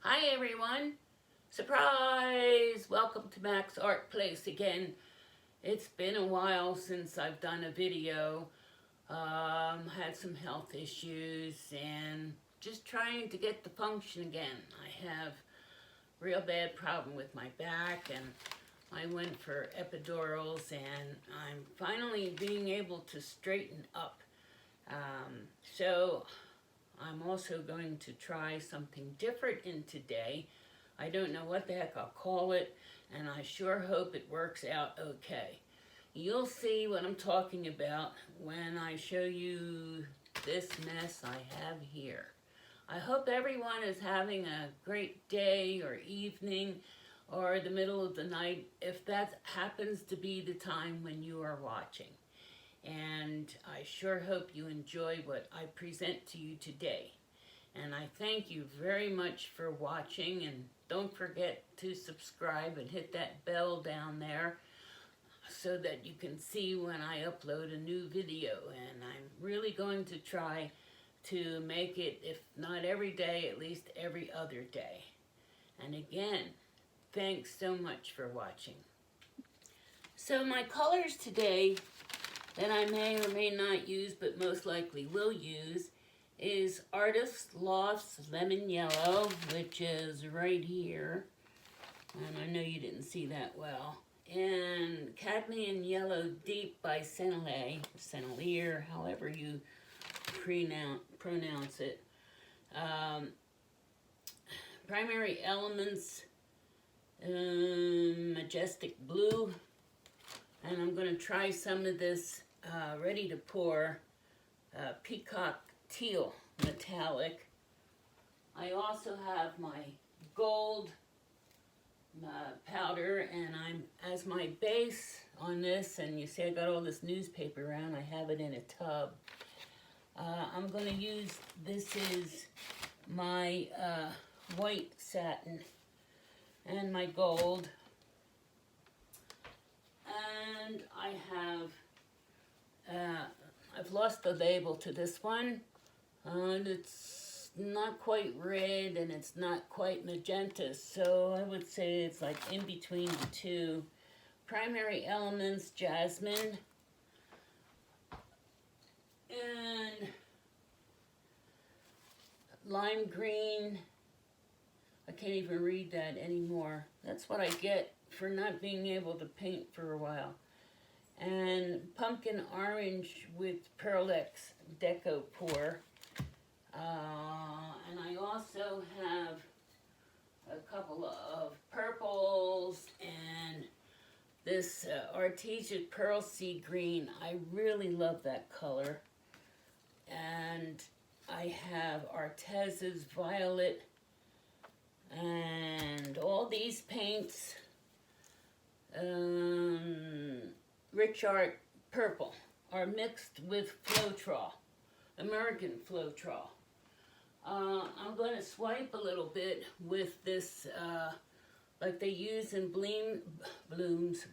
Hi everyone! Surprise! Welcome to Mac's Art Place again. It's been a while since I've done a video. Had some health issues and just trying to get the function again. I have real bad problem with my back and I went for epidurals and I'm finally being able to straighten up. So I'm also going to try something different in today. I don't know what the heck I'll call it, and I sure hope it works out okay. You'll see what I'm talking about when I show you this mess I have here. I hope everyone is having a great day or evening or the middle of the night, if that happens to be the time when you are watching. And I sure hope you enjoy what I present to you today. And I thank you very much for watching, and don't forget to subscribe and hit that bell down there so that you can see when I upload a new video. And I'm really going to try to make it, if not every day, at least every other day. And again, thanks so much for watching. So my colors today that I may or may not use, but most likely will use, is Artist Loft's Lemon Yellow, which is right here. And I know you didn't see that well. And Cadmium Yellow Deep by Sennelier, however you pronounce it. Primary Elements, Majestic Blue. And I'm going to try some of this ready to pour Peacock Teal Metallic. I also have my gold powder, and I'm as my base on this, and you see I got all this newspaper around, I have it in a tub. I'm going to use, this is my white satin and my gold. And I have, I've lost the label to this one, and it's not quite red and it's not quite magenta, so I would say it's like in between the two. Primary Elements, Jasmine, and Lime Green. I can't even read that anymore. That's what I get for not being able to paint for a while. And Pumpkin Orange with Pearl X Deco Pour. And I also have a couple of purples and this Artesian Pearl Sea Green. I really love that color. And I have Artez's Violet. And all these paints, Rich Art Purple, are mixed with Floetrol, American Floetrol. I'm going to swipe a little bit with this, like they use in blooms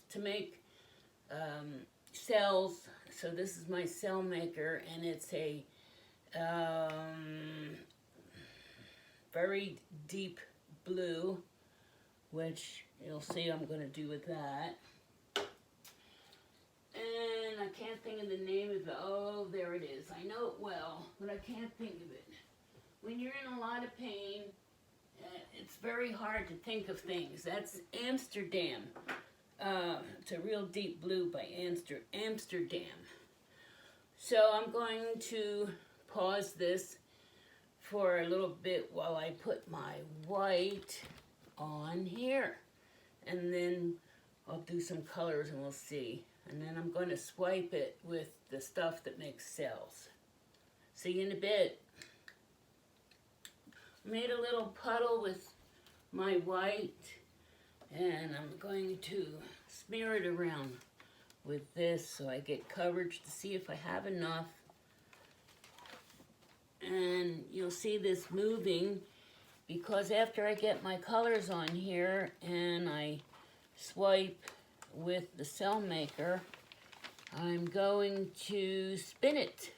to make cells. So this is my cell maker, and it's a very deep blue, which you'll see I'm going to do with that. And I can't think of the name of it. Oh, there it is. I know it well, but I can't think of it. When you're in a lot of pain, it's very hard to think of things. That's Amsterdam. It's a real deep blue by Amsterdam. So I'm going to pause this for a little bit while I put my white on here. And then I'll do some colors and we'll see. And then I'm going to swipe it with the stuff that makes cells. See you in a bit. Made a little puddle with my white, and I'm going to smear it around with this so I get coverage to see if I have enough. And you'll see this moving because after I get my colors on here and I swipe with the cell maker, I'm going to spin it.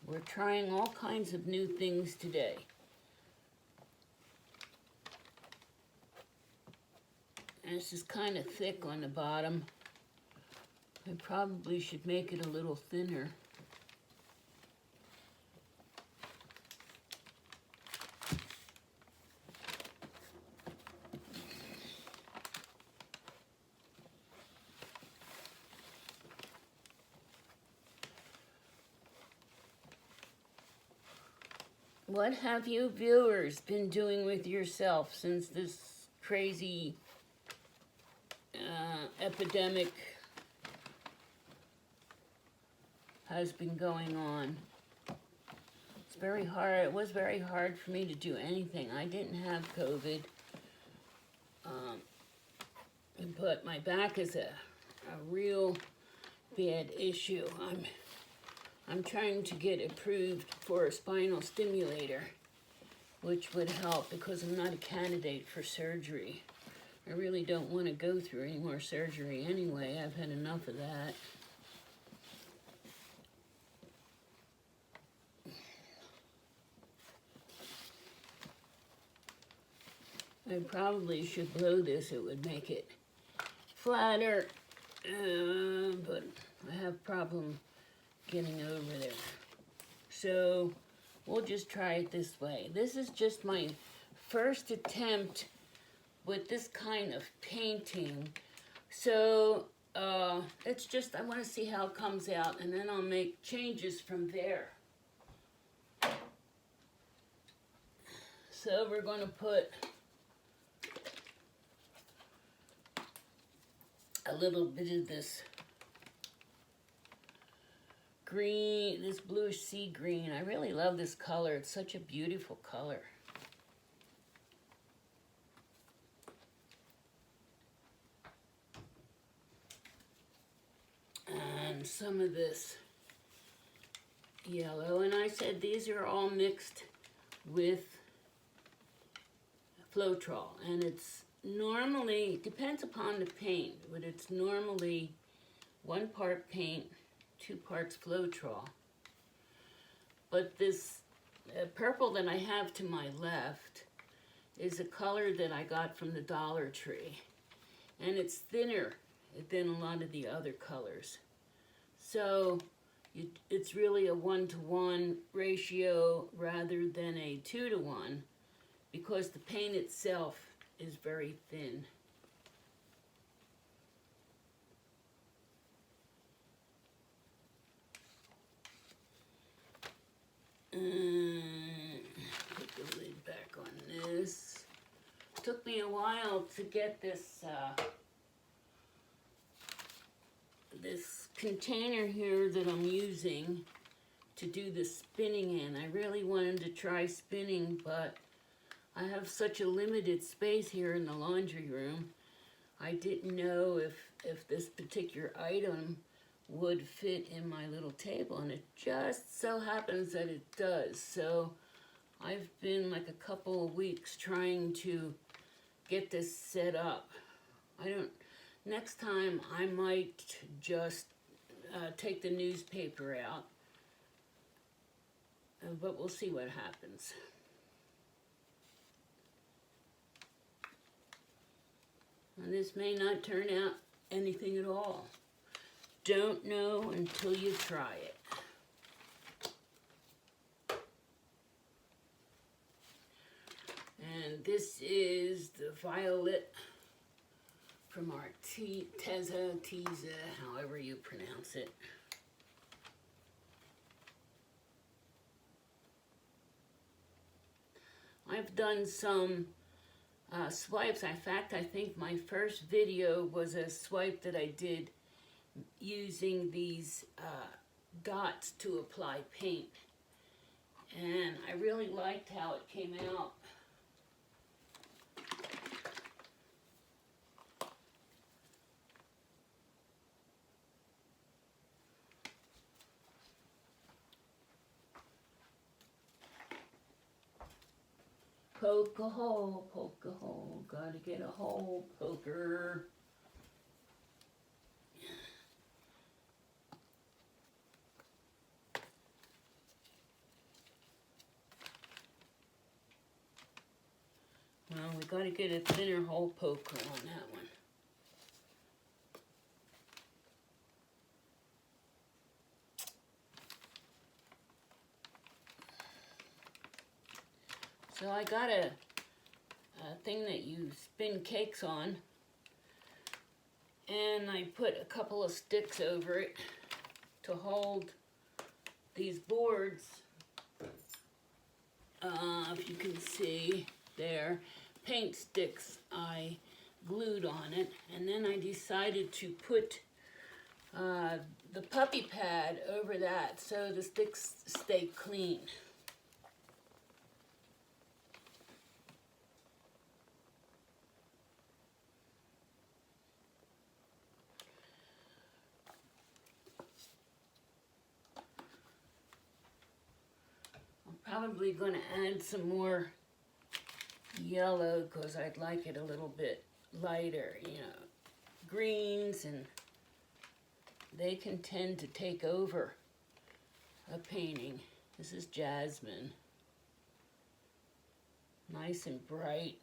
We're trying all kinds of new things today. And this is kind of thick on the bottom. I probably should make it a little thinner. What have you viewers been doing with yourself since this crazy epidemic has been going on? It's very hard. It was very hard for me to do anything. I didn't have COVID, but my back is a real bad issue. I'm trying to get approved for a spinal stimulator, which would help because I'm not a candidate for surgery. I really don't want to go through any more surgery anyway. I've had enough of that. I probably should blow this. It would make it flatter, but I have a problem getting over there. So we'll just try it this way. This is just my first attempt with this kind of painting. So it's just, I want to see how it comes out, and then I'll make changes from there. So we're going to put a little bit of this green, this bluish sea green. I really love this color. It's such a beautiful color. And some of this yellow. And I said these are all mixed with Floetrol. And it's normally, depends upon the paint, but it's normally 1 part paint, 2 parts Floetrol. But this purple that I have to my left is a color that I got from the Dollar Tree. And it's thinner than a lot of the other colors. So it's really a 1-to-1 ratio rather than a 2-to-1 because the paint itself is very thin. Put the lid back on this. It took me a while to get this this container here that I'm using to do the spinning in. I really wanted to try spinning, but I have such a limited space here in the laundry room. I didn't know if this particular item would fit in my little table, and it just so happens that it does. So I've been like a couple of weeks trying to get this set up. Next time I might just take the newspaper out, but we'll see what happens. And this may not turn out anything at all. Don't know until you try it. And this is the violet from Arteza, however you pronounce it. I've done some swipes. In fact, I think my first video was a swipe that I did using these dots to apply paint. And I really liked how it came out. Poke a hole, gotta get a hole poker. Well, we gotta get a thinner hole poker on that one. So I got a thing that you spin cakes on, and I put a couple of sticks over it to hold these boards. If you can see there, paint sticks I glued on it, and then I decided to put the puppy pad over that so the sticks stay clean. Probably going to add some more yellow because I'd like it a little bit lighter, you know. Greens, and they can tend to take over a painting. This is jasmine. Nice and bright,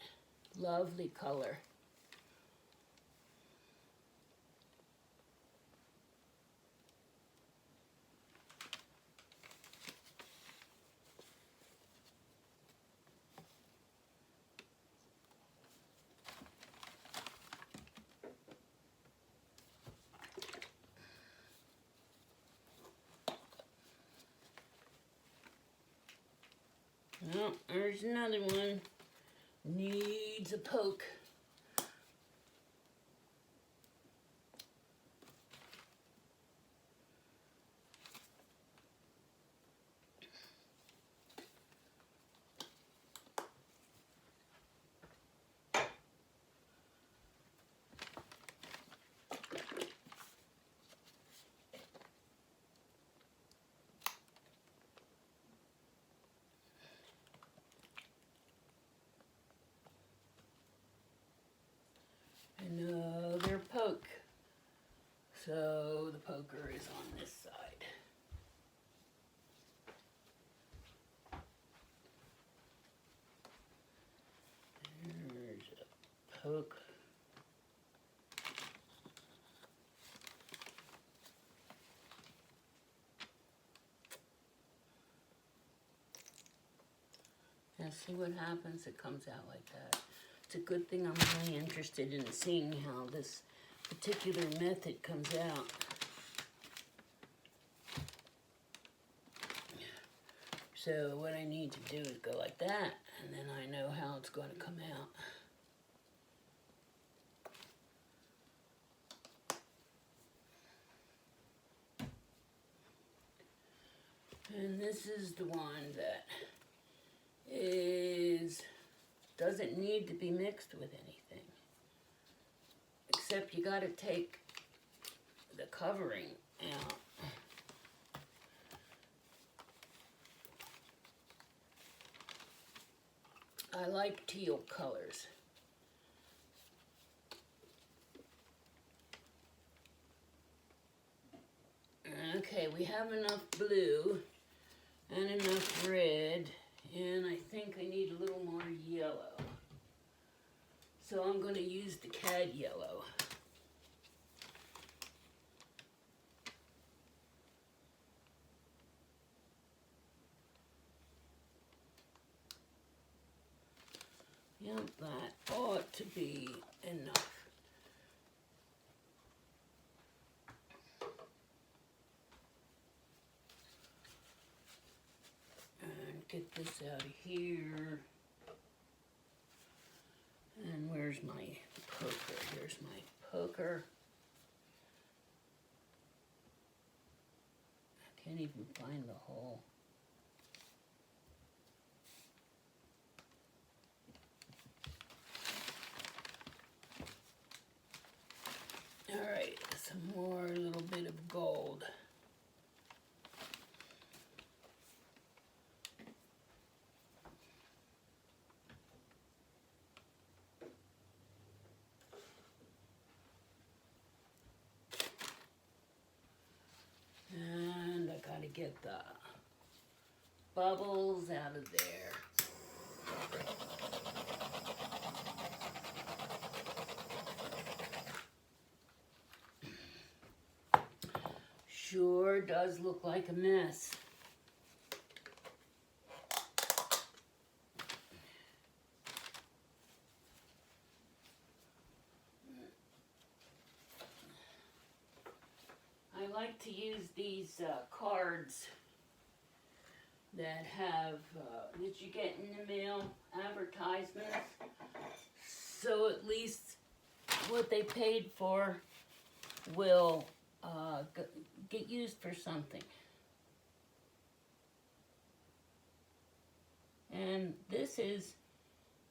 lovely color. Oh, there's another one. Needs a poke. Another poke. So the poker is on this side. There's a poke. Now see what happens? It comes out like that. It's a good thing I'm really interested in seeing how this particular method comes out. So what I need to do is go like that, and then I know how it's going to come out. And this is the one that doesn't need to be mixed with anything. Except you got to take the covering out. I like teal colors. Okay, we have enough blue and enough red, and I think I need a little more yellow. So I'm going to use the cad yellow. Yep, that ought to be enough. And get this out of here. And where's my poker? Here's my poker. I can't even find the hole. Alright, some more, little bit of gold. And I gotta get the bubbles out of there. Sure does look like a mess. like to use these cards that have, that you get in the mail, advertisements, so at least what they paid for will get used for something. And this is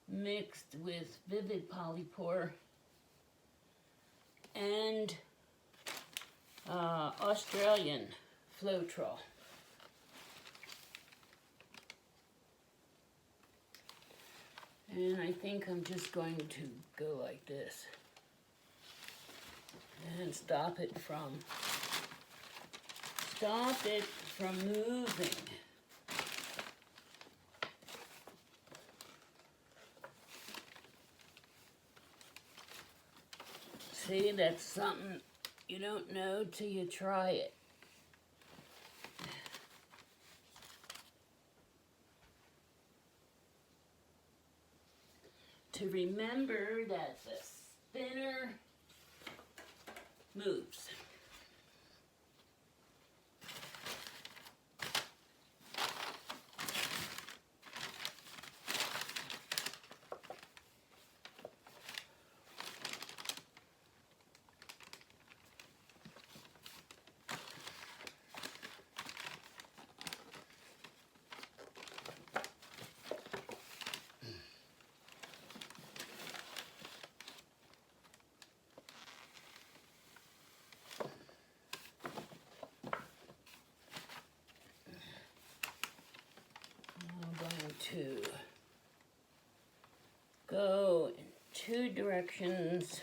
mixed with Vivid Polypore and Australian Floetrol. And I think I'm just going to go like this and stop it from moving. See, that's something you don't know till you try it. To remember that the spinner moves. To go in two directions.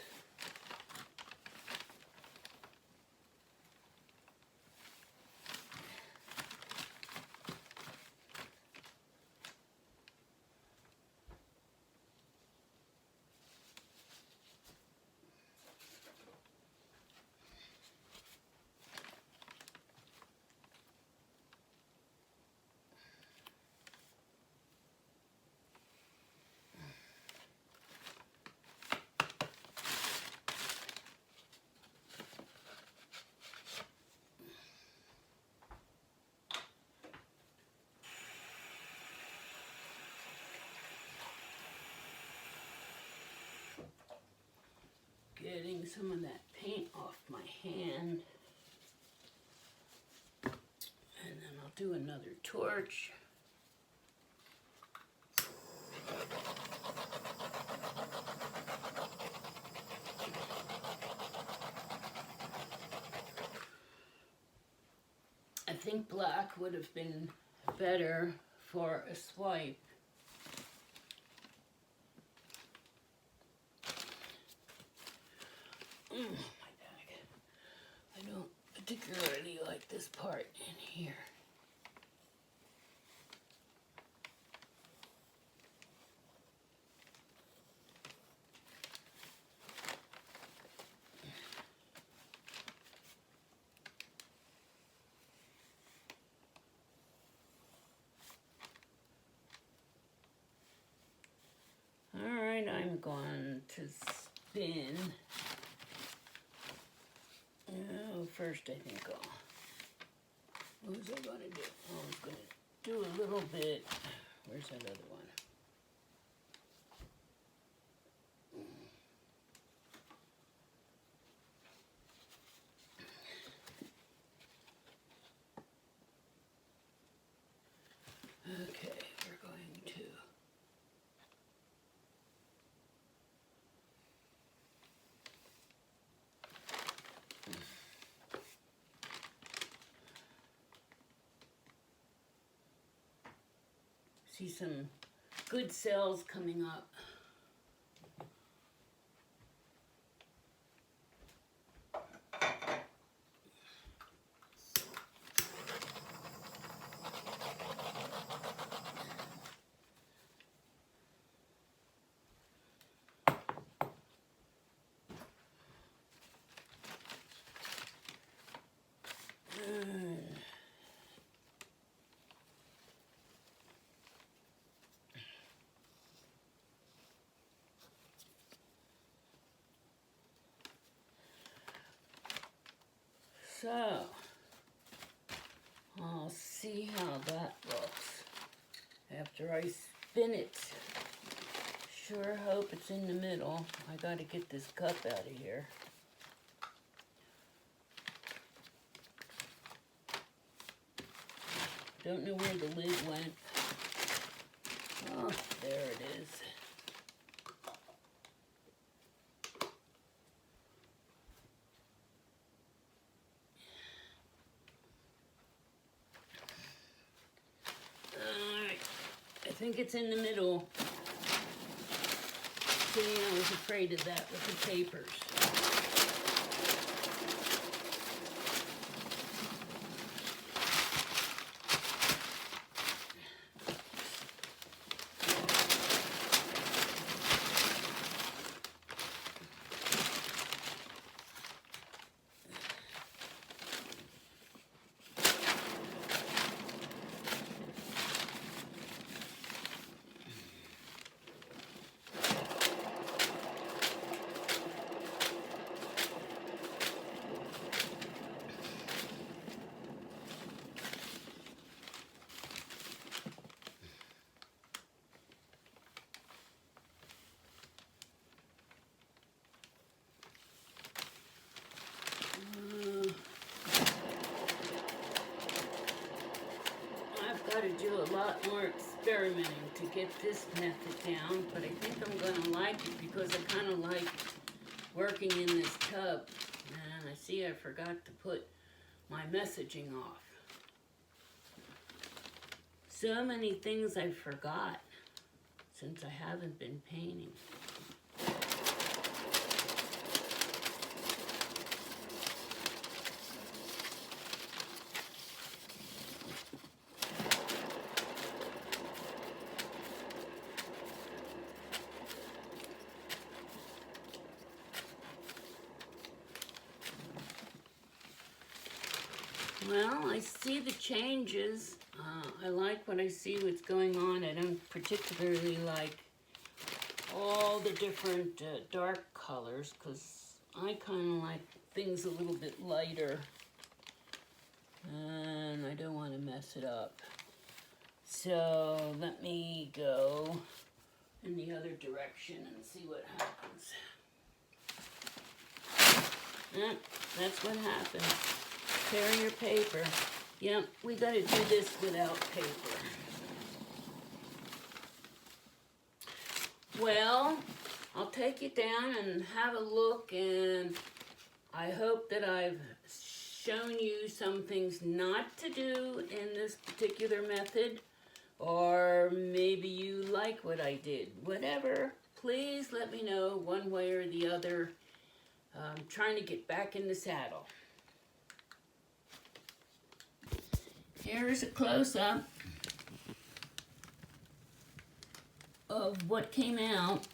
Getting some of that paint off my hand. And then I'll do another torch. I think black would have been better for a swipe. My bag. I don't particularly like this part in here. All right, I'm going to spin. First, I think what was I going to do? I was going to do a little bit. Where's that other one? Okay, we're going to see some good sales coming up. So see how that looks after I spin it. Sure hope it's in the middle. I gotta get this cup out of here. Don't know where the lid went. Oh, there it is. Alright, I think it's in the middle. See, I was afraid of that with the papers. Got to do a lot more experimenting to get this method down, but I think I'm going to like it because I kind of like working in this tub. And I see I forgot to put my messaging off. So many things I forgot since I haven't been painting. Well, I see the changes. I like what I see what's going on. I don't particularly like all the different dark colors because I kind of like things a little bit lighter. And I don't want to mess it up. So let me go in the other direction and see what happens. That's what happens. Tear your paper. Yep, we gotta do this without paper. Well, I'll take it down and have a look, and I hope that I've shown you some things not to do in this particular method, or maybe you like what I did. Whatever, please let me know one way or the other. I'm trying to get back in the saddle. Here's a close-up of what came out.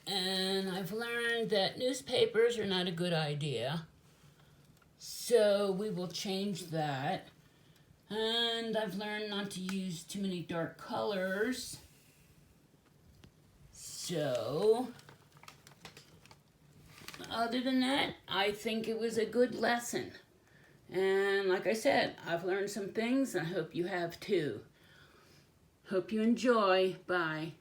And I've learned that newspapers are not a good idea. So we will change that. And I've learned not to use too many dark colors. So, other than that, I think it was a good lesson. And like I said, I've learned some things, and I hope you have too. Hope you enjoy. Bye.